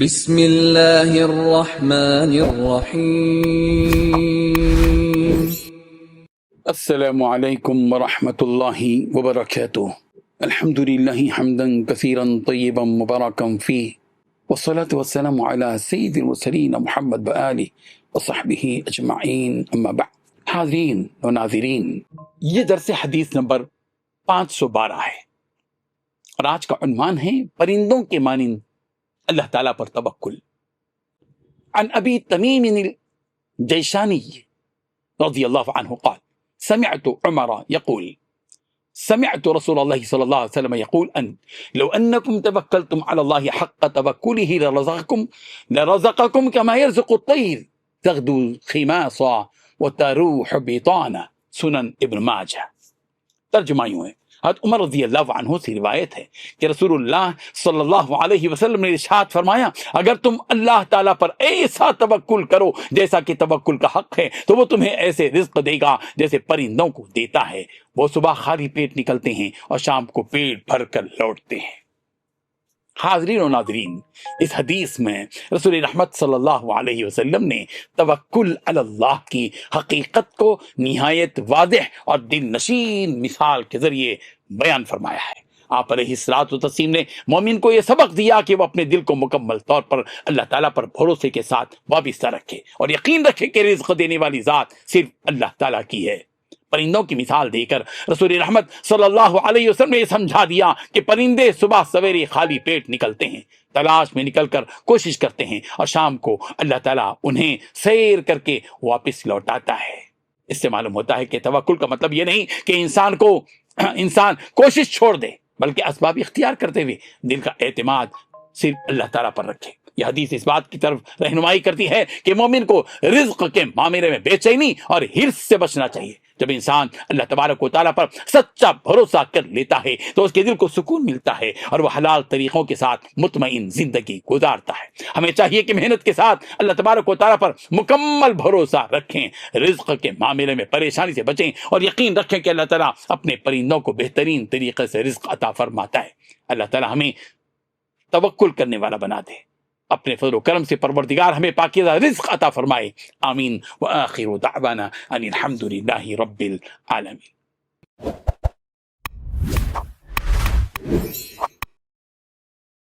بسم اللہ الرحمن الرحیم۔ السلام علیکم ورحمۃ اللہ وبرکاتہ۔ الحمد للہ حمدا کثیرا طیبا مبارکا فیہ، والصلاة والسلام علی سید المرسلین محمد وآلہ وصحبہ اجمعین، اما بعد۔ حاضرین و ناظرین، یہ درس حدیث نمبر 512 ہے اور آج کا عنوان ہے پرندوں کے مانند اللہ تعالیٰ پر توکل۔ عن ابی تمیم الجیشانی رضی اللہ عنہ قال سمعت عمر يقول سمعت رسول الله صلى الله عليه وسلم يقول أن لو أنكم توكلتم على الله حق توكله لرزقكم كما يرزق الطير تغدو خماصا وتروح بطانا، سنن ابن ماجہ۔ ترجمہ یوں ہے، حضرت عمر رضی اللہ عنہ سے روایت ہے کہ رسول اللہ صلی اللہ علیہ وسلم نے ارشاد فرمایا، اگر تم اللہ تعالیٰ پر ایسا توکل کرو جیسا کہ توکل کا حق ہے تو وہ تمہیں ایسے رزق دے گا جیسے پرندوں کو دیتا ہے۔ وہ صبح خالی پیٹ نکلتے ہیں اور شام کو پیٹ بھر کر لوٹتے ہیں۔ حاضرین و ناظرین، اس حدیث میں رسول رحمت صلی اللہ علیہ وسلم نے توکل علی اللہ کی حقیقت کو نہایت واضح اور دل نشین مثال کے ذریعے بیان فرمایا ہے۔ آپ علیہ الصلوۃ والتسلیم نے مومن کو یہ سبق دیا کہ وہ اپنے دل کو مکمل طور پر اللہ تعالیٰ پر بھروسے کے ساتھ وابستہ رکھے اور یقین رکھے کہ رزق دینے والی ذات صرف اللہ تعالیٰ کی ہے۔ پرندوں کی مثال دے کر رسول رحمت صلی اللہ علیہ وسلم نے یہ سمجھا دیا کہ پرندے صبح سویرے خالی پیٹ نکلتے ہیں، تلاش میں نکل کر کوشش کرتے ہیں اور شام کو اللہ تعالیٰ انہیں سیر کر کے واپس لوٹاتا ہے۔ اس سے معلوم ہوتا ہے کہ توکل کا مطلب یہ نہیں کہ انسان کوشش چھوڑ دے، بلکہ اسباب اختیار کرتے ہوئے دل کا اعتماد صرف اللہ تعالیٰ پر رکھے۔ یہ حدیث اس بات کی طرف رہنمائی کرتی ہے کہ مومن کو رزق کے معاملے میں بے چینی اور حرص سے بچنا چاہیے۔ جب انسان اللہ تبارک و تعالیٰ پر سچا بھروسہ کر لیتا ہے تو اس کے دل کو سکون ملتا ہے اور وہ حلال طریقوں کے ساتھ مطمئن زندگی گزارتا ہے۔ ہمیں چاہیے کہ محنت کے ساتھ اللہ تبارک و تعالیٰ پر مکمل بھروسہ رکھیں، رزق کے معاملے میں پریشانی سے بچیں اور یقین رکھیں کہ اللہ تعالیٰ اپنے پرندوں کو بہترین طریقے سے رزق عطا فرماتا ہے۔ اللہ تعالیٰ ہمیں توکل کرنے والا بنا دے، اپنے فضل و کرم سے پروردگار ہمیں پاکیزہ رزق عطا فرمائے، آمین۔ وآخر دعوانا ان الحمد للہ رب العالمین۔